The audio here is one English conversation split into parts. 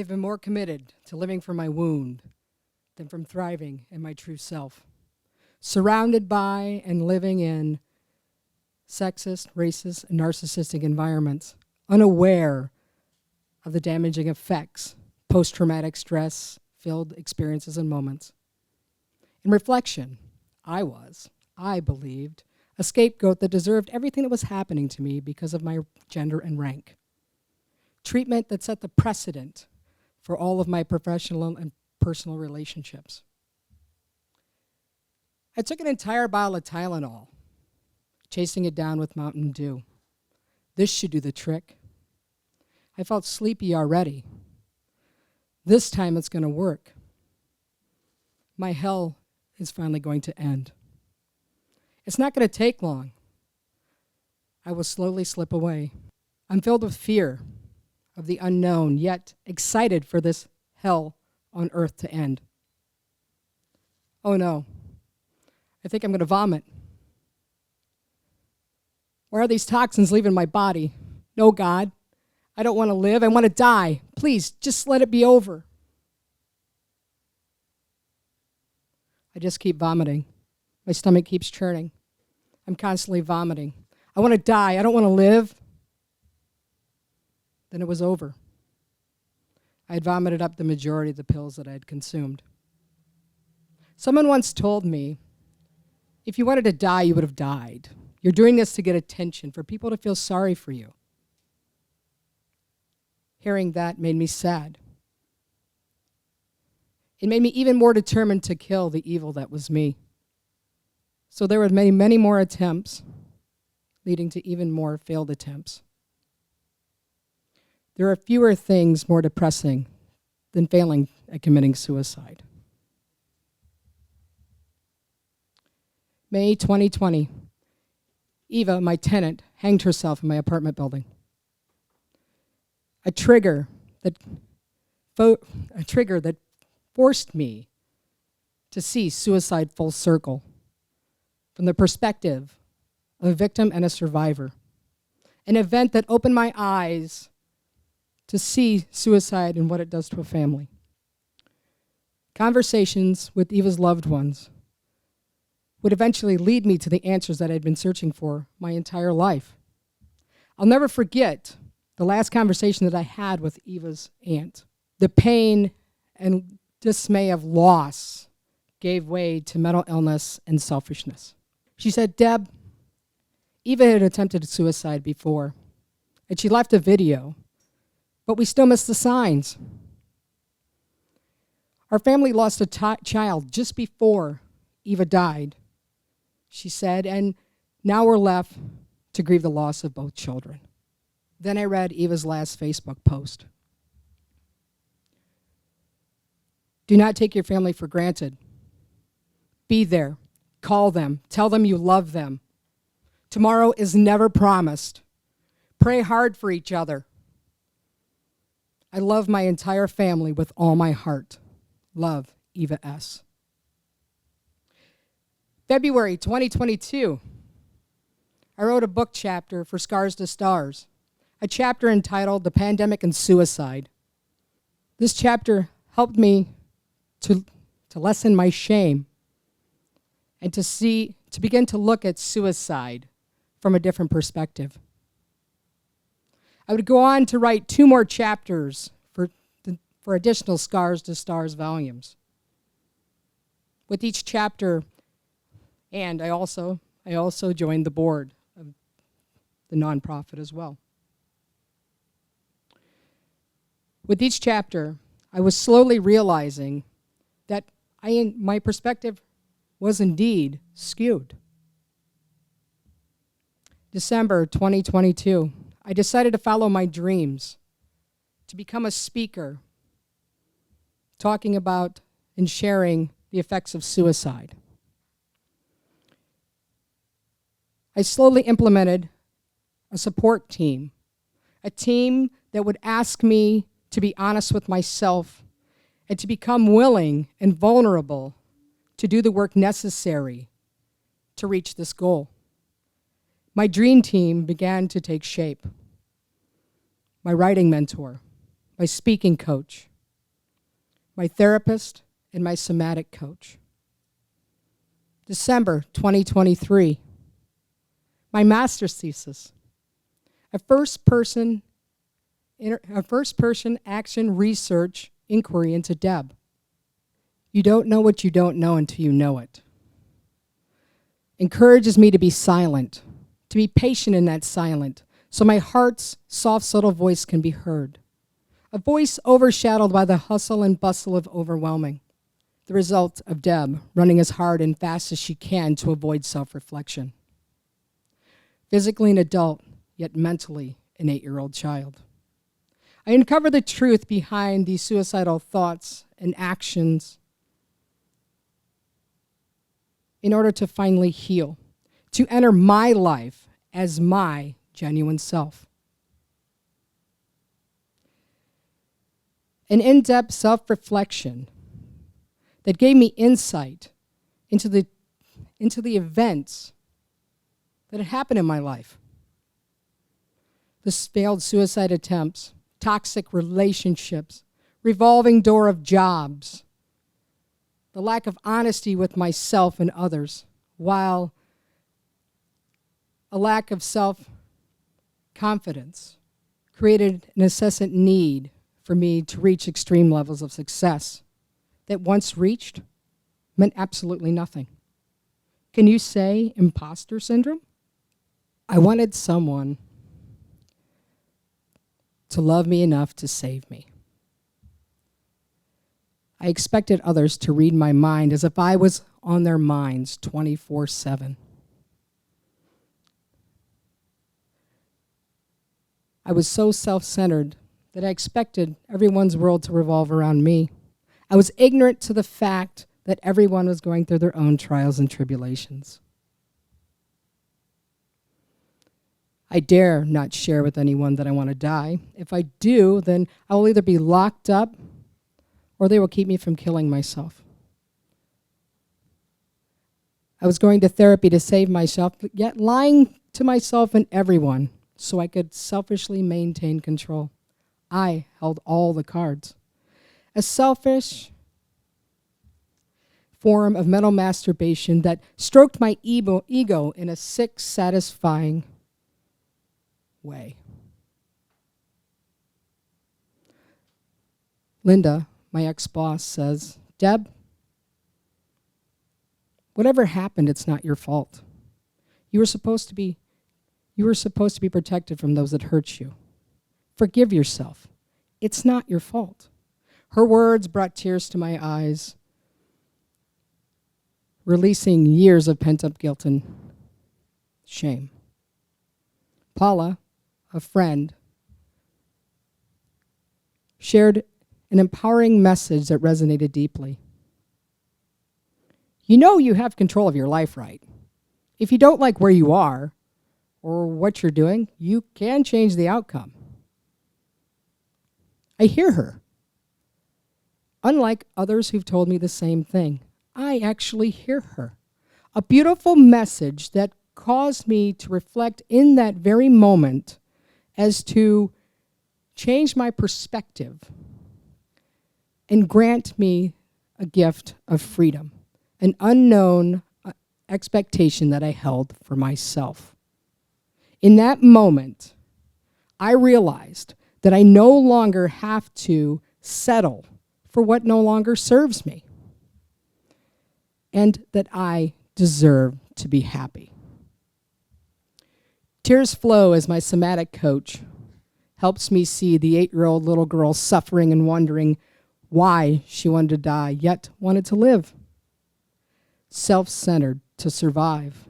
have been more committed to living from my wound than from thriving in my true self. Surrounded by and living in sexist, racist, and narcissistic environments, unaware of the damaging effects post-traumatic stress-filled experiences and moments. In reflection, I believed, a scapegoat that deserved everything that was happening to me because of my gender and rank. Treatment that set the precedent for all of my professional and personal relationships. I took an entire bottle of Tylenol, chasing it down with Mountain Dew. This should do the trick. I felt sleepy already. This time it's going to work. My hell is finally going to end. It's not going to take long. I will slowly slip away. I'm filled with fear of the unknown, yet excited for this hell on earth to end. Oh no, I think I'm going to vomit. Why are these toxins leaving my body? No, God, I don't want to live. I want to die. Please, just let it be over. I just keep vomiting. My stomach keeps churning. I'm constantly vomiting. I want to die. I don't want to live. Then it was over. I had vomited up the majority of the pills that I had consumed. Someone once told me, if you wanted to die, you would have died. You're doing this to get attention, for people to feel sorry for you. Hearing that made me sad. It made me even more determined to kill the evil that was me. So there were many, many more attempts, leading to even more failed attempts. There are fewer things more depressing than failing at committing suicide. May 2020, Eva, my tenant, hanged herself in my apartment building. A trigger that forced me to see suicide full circle from the perspective of a victim and a survivor. An event that opened my eyes to see suicide and what it does to a family. Conversations with Eva's loved ones would eventually lead me to the answers that I'd been searching for my entire life. I'll never forget the last conversation that I had with Eva's aunt. The pain and dismay of loss gave way to mental illness and selfishness. She said, Deb, Eva had attempted suicide before, and she left a video, but we still missed the signs. Our family lost a child just before Eva died, she said, and now we're left to grieve the loss of both children. Then I read Eva's last Facebook post. Do not take your family for granted. Be there. Call them. Tell them you love them. Tomorrow is never promised. Pray hard for each other. I love my entire family with all my heart. Love, Eva S. February 2022, I wrote a book chapter for Scars to Stars, a chapter entitled The Pandemic and Suicide. This chapter helped me to lessen my shame and to begin to look at suicide from a different perspective. I would go on to write 2 more chapters for additional Scars to Stars volumes. With each chapter, and I also joined the board of the nonprofit as well. With each chapter, I was slowly realizing that my perspective was indeed skewed. December 2022, I decided to follow my dreams, to become a speaker, talking about and sharing the effects of suicide. I slowly implemented a support team, a team that would ask me to be honest with myself and to become willing and vulnerable to do the work necessary to reach this goal. My dream team began to take shape. My writing mentor, my speaking coach, my therapist, and my somatic coach. December 2023, my master's thesis, a first-person action research inquiry into Deb. You don't know what you don't know until you know it. Encourages me to be silent, to be patient in that silence, so my heart's soft, subtle voice can be heard. A voice overshadowed by the hustle and bustle of overwhelming. The result of Deb running as hard and fast as she can to avoid self-reflection. Physically an adult, yet mentally an 8-year-old child. I uncover the truth behind these suicidal thoughts and actions in order to finally heal, to enter my life as my genuine self. An in-depth self-reflection that gave me insight into the events that had happened in my life. The failed suicide attempts, toxic relationships, revolving door of jobs, the lack of honesty with myself and others, while a lack of self-confidence created an incessant need for me to reach extreme levels of success that once reached meant absolutely nothing. Can you say imposter syndrome? I wanted someone to love me enough to save me. I expected others to read my mind as if I was on their minds 24/7. I was so self-centered that I expected everyone's world to revolve around me. I was ignorant to the fact that everyone was going through their own trials and tribulations. I dare not share with anyone that I want to die. If I do, then I will either be locked up or they will keep me from killing myself. I was going to therapy to save myself, but yet lying to myself and everyone so I could selfishly maintain control. I held all the cards. A selfish form of mental masturbation that stroked my ego in a sick, satisfying way. Linda, my ex-boss, says, "Deb, whatever happened, it's not your fault. You were supposed to be protected from those that hurt you. Forgive yourself. It's not your fault." Her words brought tears to my eyes, releasing years of pent-up guilt and shame. Paula, a friend, shared an empowering message that resonated deeply. You know you have control of your life, right? If you don't like where you are or what you're doing, you can change the outcome. I hear her. Unlike others who've told me the same thing, I actually hear her. A beautiful message that caused me to reflect in that very moment as to change my perspective and grant me a gift of freedom, an unknown expectation that I held for myself. In that moment, I realized that I no longer have to settle for what no longer serves me, and that I deserve to be happy. Tears flow as my somatic coach helps me see the 8-year-old little girl suffering and wondering why she wanted to die, yet wanted to live. Self-centered to survive.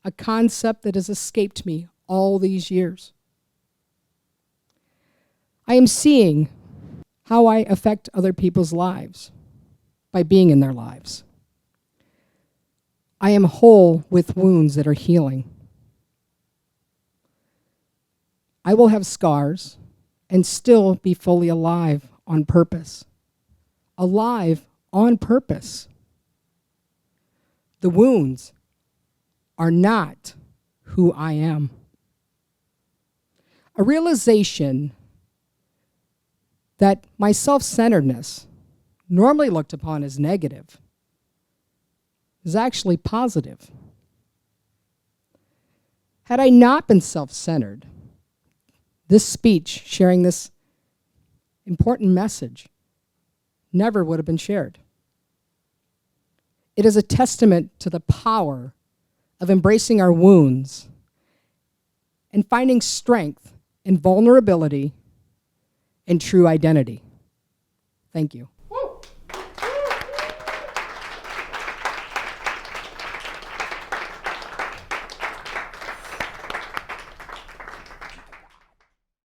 A concept that has escaped me all these years. I am seeing how I affect other people's lives by being in their lives. I am whole with wounds that are healing. I will have scars and still be fully alive on purpose. Alive on purpose. The wounds are not who I am. A realization that my self-centeredness normally looked upon as negative, is actually positive. Had I not been self-centered, this speech, sharing this important message, never would have been shared. It is a testament to the power of embracing our wounds and finding strength in vulnerability and true identity. Thank you.